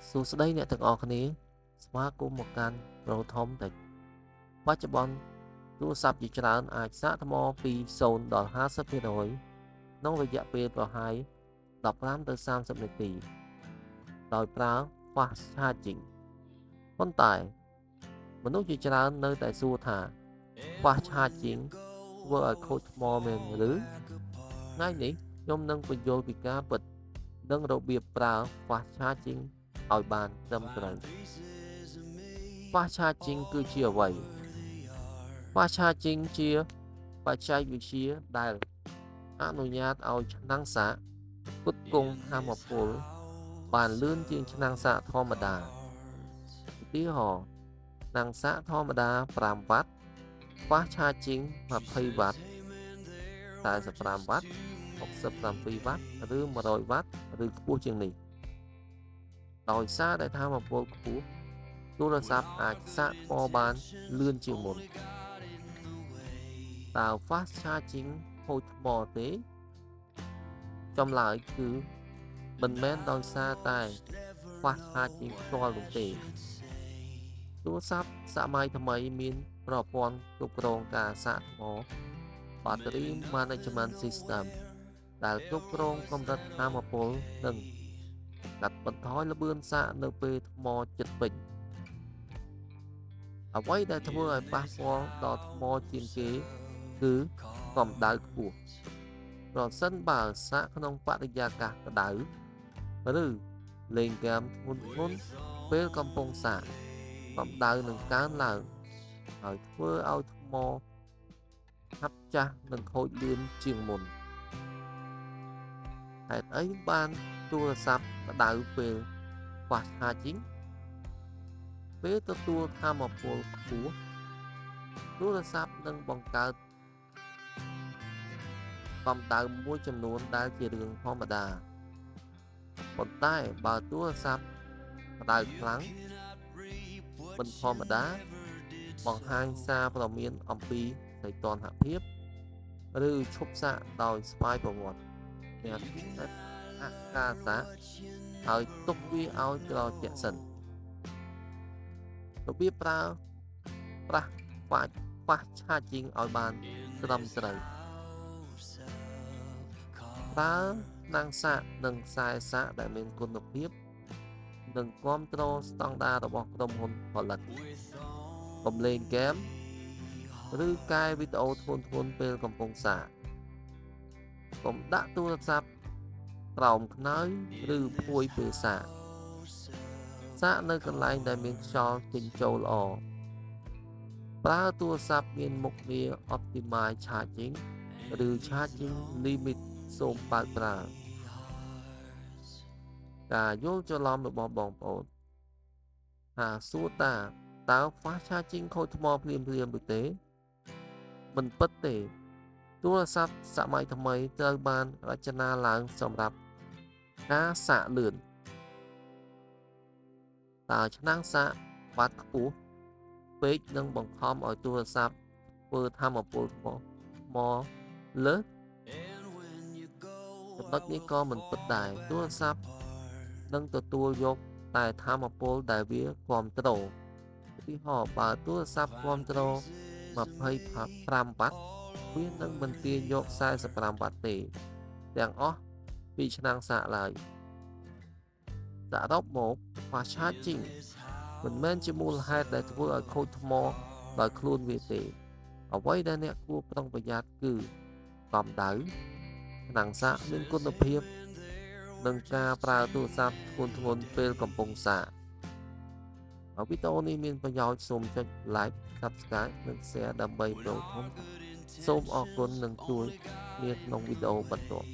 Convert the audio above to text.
សួស្តីអ្នកទាំងអស់គ្នាស្វាគមន៍មកកាន់ Proton Tech បច្ចុប្បន្នទូរស័ព្ទជាច្រើនអាចសាកថ្មពី0ដល់50%ក្នុងរយៈពេលប្រហែល15ទៅ30នាទីដោយប្រើ Fast Charging ប៉ុន្តែមនុស្សជាច្រើននៅតែសួរថា Fast Charging ធ្វើឲ្យខូចថ្មមែនឬថ្ងៃនេះខ្ញុំនឹងពន្យល់ពីការពិតនិងរបៀបប្រើ Fast Charging ឲ្យបានត្រឹមត្រូវ Fast Charging គឺជាអ្វី Fast Charging ជាបច្ចេកវិទ្យាដែលអនុញ្ញាតឲ្យឆ្នាំងសាកផ្គត់ផ្គង់ថាមពលបានលឿនជាងឆ្នាំងសាកធម្មតាឧទាហរណ៍ឆ្នាំងសាកធម្មតា5វ៉ាត់ Fast Charging 20វ៉ាត់45វ៉ាត់67វ៉ាត់ឬ100វ៉ាត់ឬខ្ពស់ជាងនេះដោយសារតែថាមពលខ្ពស់ទូរស័ព្ទអាចសាកថ្មបានលឿនជាងមុនតើ Fast Charging ខូចថ្មទេចម្លើយគឺមិនមែនដោយសារតែ Fast Charging ផ្ទាល់នោះទេទូរស័ព្ទសម័យថ្មីមានប្រព័ន្ធគ្រប់គ្រងការសាកថ្ម Battery Management System ដែលគ្រប់គ្រងកម្រិតថាមពលនិងកាត់បន្ថយល្បឿនសាកនៅពេលថ្មជិតពេញអ្វីដែលធ្វើឲ្យប៉ះពាល់ដល់ថ្មជាងគេគឺកម្ដៅខ្ពស់ប្រសិនបើសាកក្នុងបរិយាកាសក្តៅឬលេងហ្គេមធ្ងន់ៗពេលកំពុងសាកកម្ដៅនឹងកើនឡើងហើយធ្វើឲ្យថ្មហាប់ចាស់និងខូចលឿនជាងមុនហេតុអីបានទូរស័ព្ទក្តៅពេល Fast Charging ពេលទទួលថាមពលខ្ពស់ទូរស័ព្ទនឹងបង្កើតកម្ដៅមួយចំនួនដែលជារឿងធម្មតាប៉ុន្តែបើទូរស័ព្ទក្តៅខ្លាំងមិនធម្មតាបង្ហាញសារព្រមានអំពីសីតុណ្ហភាពឬឈប់សាកដោយស្វ័យប្រវត្តិអ្នកអាកាសៈហើយទុកវាឲ្យត្រជាក់សិនរបៀបប្រើប្រាស់ Fast Charging ឲ្យបានត្រឹមត្រូវប្រើឆ្នាំងសាកនិងខ្សែសាកដែលមានគុណភាពនិងគាំទ្រស្តង់ដាររបស់ក្រុមហ៊ុនផលិតកុំលេងហ្គេមឬកែវីដេអូធ្ងន់ៗពេលកំពុងសាកកុំដាក់ទូរស័ព្ទក្រោមខ្នើយឬភួយពេលសាកនៅកន្លែងដែលមានខ្យល់ចេញចូលល្អប្រើទូរស័ព្ទមានមុខងារ Optimize Charging ឬ Charging Limit សូមបើកប្រើការយល់ច្រឡំរបស់បងប្អូនថាសួរតើ Fast Charging ខូចថ្មភ្លាមឬទេមិនពិតទេទូរស័ព្ទសម័យថ្មីត្រូវបានរចនាឡើងសម្រាប់ការសាកលឿនតើឆ្នាំងសាកវ៉ាត់ខ្ពស់ពេកនឹងបង្ខំឲ្យទូរស័ព្ទធ្វើថាមពលថ្មលើសចំណុចនេះក៏មិនពិតដែរទូរស័ព្ទនឹងទទួលយកតែថាមពលដែលវាគ្រប់គ្រងឧទាហរណ៍បើទូរស័ព្ទគ្រប់គ្រង25វ៉ាត់វានឹងមិនទាញយក45វ៉ាត់ទេទាំងអស់ពីឆ្នាំងសាកឡើយសរុបមក Fast Charging មិនមែនជាមូលហេតុដែលធ្វើឲ្យខូចថ្មដោយខ្លួនវាទេអ្វីដែលអ្នកគួរប្រុងប្រយ័ត្នគឺកម្ដៅឆ្នាំងសាកមានគុណភាពនិងការប្រើទូរស័ព្ទធ្ងន់ៗពេលកំពុងសាកបើវីដេអូនេះមានប្រយោជន៍សូមចុច Like Subscribe និង Share ដើម្បីចូលរួមសូមអរគុណនិងជួយគ្នាក្នុងវីដេអូបន្ទាប់